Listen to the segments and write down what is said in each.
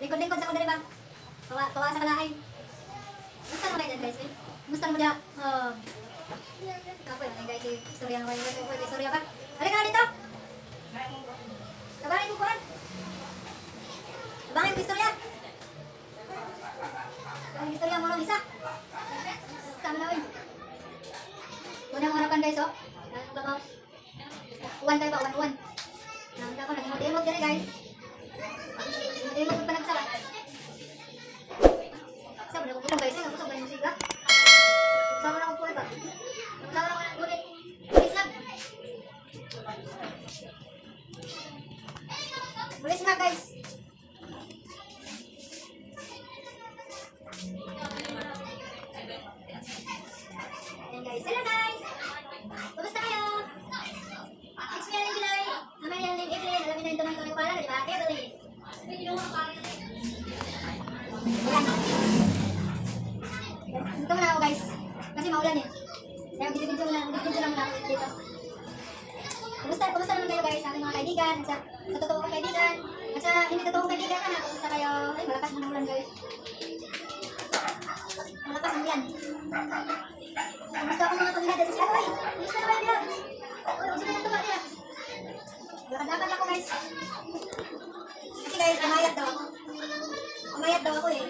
Lingkod-lingkod sa ko dali ba? Kawa sa kalahay. Musta mo dyan guys? Musta mo dyan? Ako yun guys, istorya mo yun. Istorya ba? Halika nga dito! Kabangin mo kuhan! Kabangin mo istorya! Kabangin istorya mo lang isa! Tama na yun. Unang harapan guys oh. Uwan tayo ba? Uwan. Nangga ko, naging-demog dyan guys. Naging-demog pa nagsara. Saan mo na kukulong guys? Ako sa ba yung musiga? Saan mo na kukulong ba? Saan mo na kukulong? Bulis lang. Bulis nga guys. Ayan guys. Hello guys. Kumusta kayo? It's me, Aling Pilay. Namay Aling Evelyn. Alam niyo na yung tunay ko yung pala, di ba? Evelyn. Dito muna ako guys. Kasi maulan eh. Kaya video lang muna ako dito. Kumusta naman kayo guys? Sa aking mga kaibigan. Sa totoo kong kaibigan. At sa hindi totoong kaibigan na. Kumusta kayo? Ay, malakas ng ulan guys. Malakas ang ulan. Kumusta ako mga pamilya dito siya? Ay, kumusta naman nila? Uy, gusto naman tuba nila. Lakad-lakad ako guys. Kasi guys, umayat daw ako. Umayat daw ako eh.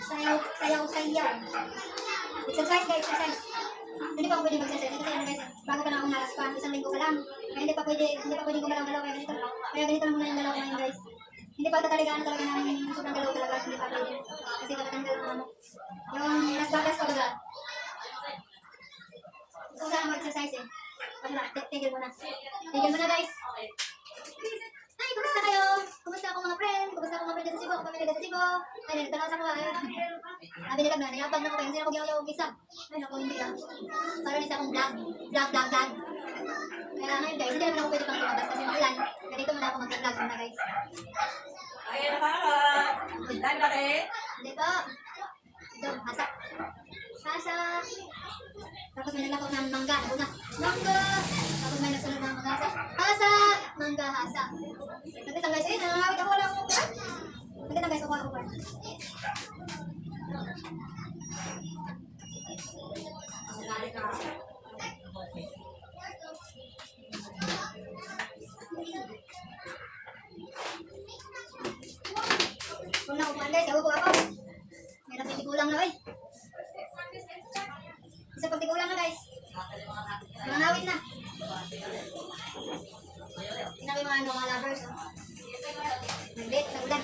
Sayaw. Exercise guys, exercise. Hindi pa ako pwede mag-exercise kasi ano guys, bago pa na akong nalas pa, isang linggo pa lang. Kaya hindi pa pwede gumalaw-galaw kaya ganito lang muna yung galaw ko ngayon guys. Hindi pa talaga namin sobrang galaw talaga, hindi pa pwede. Kasi kakatanggal ng ano. Yung nas-bagas ko ba? Gusto ko sana mag-exercise eh. Tigil muna. Tigil muna guys. Ay, kumusta kayo? Kumusta ako mga friend? Kumusta ako mga friend sa Cebu? Kung pamilya sa Cebu? Ay, nagtanaw sa mga sabi nila na, nayabag na ko kayo. Kasi ako gawin yung isa. Ay, naku, hindi ah. Parang isa akong vlog. Kaya ngayon guys, hindi naman ako pwede pang lumabas kasi maulan. Ganito muna ako mag-vlog muna guys. Ay, ano ka? Puntan ba kayo? Hindi po. Ito, hasa. Tapos may naglako ng mangga. Una, mangga. Tapos may nagsunod ng mga hasa. Mangga, hasa. Nakita guys, eh, nangangawit ako lang. Nakita guys, ako. Kung nakupuan guys, ako. May napitikulang na guys. Isa pagtikulang na guys. Nangangawit na. Tingnan mo yung mga lovers. Nag-date, nag-ulan.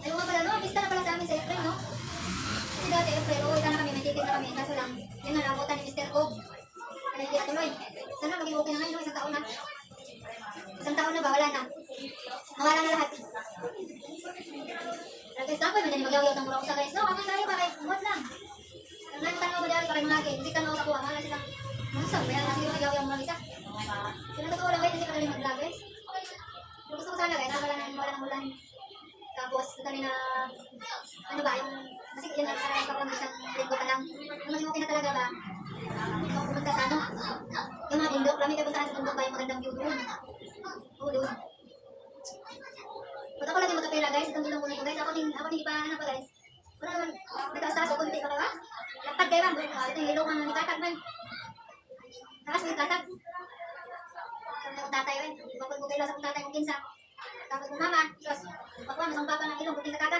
Ayaw nga pala, no? Pista na pala sa amin sa April, no? Kasi dati April, uwi na kami, may ticket na kami. Kaso lang, yun nga, nakabutan ni Mr. Cobb. Kaya hindi tuloy. Sana maging okay na ngayon, no? Isang taon na. Isang taon na ba? Wala na. Nawala na lahat. Guys, tapos madali mag-yaw-yaw ng murang sa guys. No, kamay tayo, bakit? What lang? Ang tanong ko dahil parang lagi. Hindi ka na ako wala sila. Masam, kaya kasi yung mag-yaw-yaw murang isa. Sila totoo lang guys, hindi ka na rin mag-vlog guys. Pero gusto ko sana guys, wala ng ulan. Tapos, dali na, ano ba, yung, kasi yun na parang kapag isang linggo pa lang. Yung maging okay na talaga ba? Kung pumunta sa ano, yung mga bundok, kami kayo puntahan sa bundok ba yung magandang view doon. Oo, doon. Pag ako lagi magkapera guys, itong ilong ko na ito guys, ako din pa ano pa guys. Wala naman, nagtaas-taas o kunti pa ka ba? Lapad kayo ba? Ito yung ilong ang nagtatag man. Takas mo yung tatag. Sabi na kong tatay eh, bakit mo kayo sa kong tatay kong kinsa. Tapos kong mama, sos, bakwa, masang papa ng ilong, kunting katata.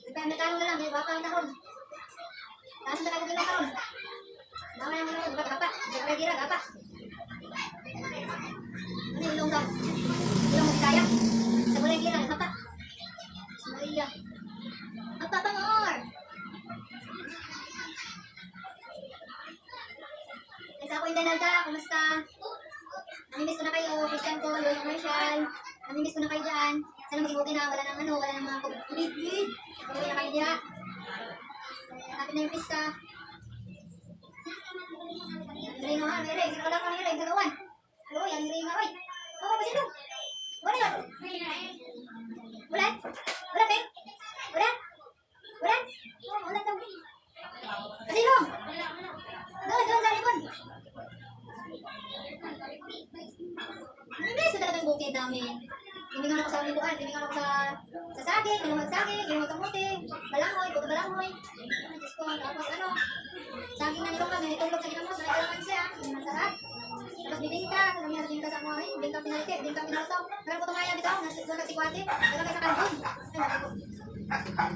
Nagpahamitanong na lang, may baka ang tahon. Taas na kayo ilong karon. Naman yung ilong, gapa, gira, gapa. Ano yung ilong daw? Ilong mo bisaya? Sa mulay gira, gapa. Sa mulay gira. Gapa pangor! Kasi ako yung Danalda, kumusta? Namimiss ko na kayo, Christian ko, Loyo Marshall. Namimiss ko na kayo dyan. Sana maging okay na, wala nang mga kubit-bit. Tuloy na kayo dyan. Happy na yung pista. Yung ring nga, may ring. Sino ka lang kami ring? Galawan. Hello, yung ring nga, oy. Oo, ba sino? Wala yun? Wala? Wala, Peng? Wala? Wala? Wala daw. Sino? Doon sa likod. bukid namin. Limingan ako sa libuan, limingan ako sa saging, ginamag saging, ginamag kamuti, balangoy, puto balangoy. Ay, Diyos ko, tapos ano, saging na nilong kami, tulog sa ginamos, nakailangan siya, masarap. Tapos bibingka, alam niya, bibingka sa mga eh, bibingka pinalite, bibingka pinalito. Pero po tumaya dito, doon na si Kwate, pero kay sa kanbon. Ay, naku po.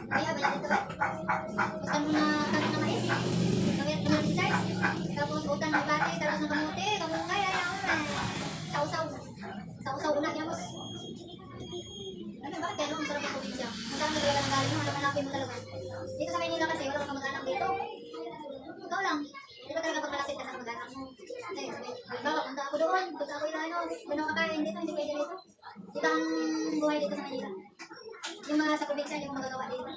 Ay, abay dito eh. Tapos kanong na mais, kami si size. Tapos utan ng Kwate, tapos ng kamuti, kamungay, ay, sausaw. Sausaw una, kaya mas. Ano ba? Kaya ang sarap ng probinsya. Masarap na talaga ng galing mo, hanapin mo talaga. Dito sa Maynila kasi, wala kang kamag-anak dito. Ikaw lang. Di ba talaga pag malapit ka sa kamag-anak mo? Kasi, halimbawa, punta ako doon, punta ako ina, ano kakain dito, hindi pwede dito. Iba ang buhay dito sa Maynila. Yung mga sa probinsya, yung magagawa dito.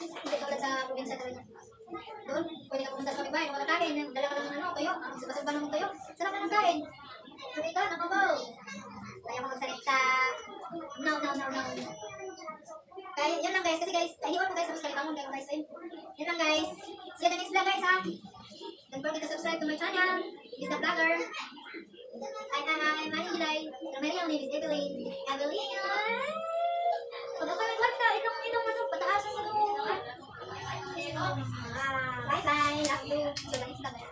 Hindi tulad sa probinsya talaga. Doon, pwede ka pumunta sa kapitbahay, kung makakain, dala ka ng ano, kayo, sabas-sabas naman kayo. Sarap na ng kain. Pero ito, nakabaw. Kaya mo magsalita. No. Kaya yun lang guys. Kasi guys, iwan mo guys. Tapos kalibangon kayo guys. Yun lang guys. See you the next vlog guys ha. Don't forget to subscribe to my channel. Is the vlogger. I'm Manny Gilay. My real name is Evelyn. Evelyn. Pagka may kwarta, itong ano, pataasan mo. Bye bye. Love you. See you the next vlog.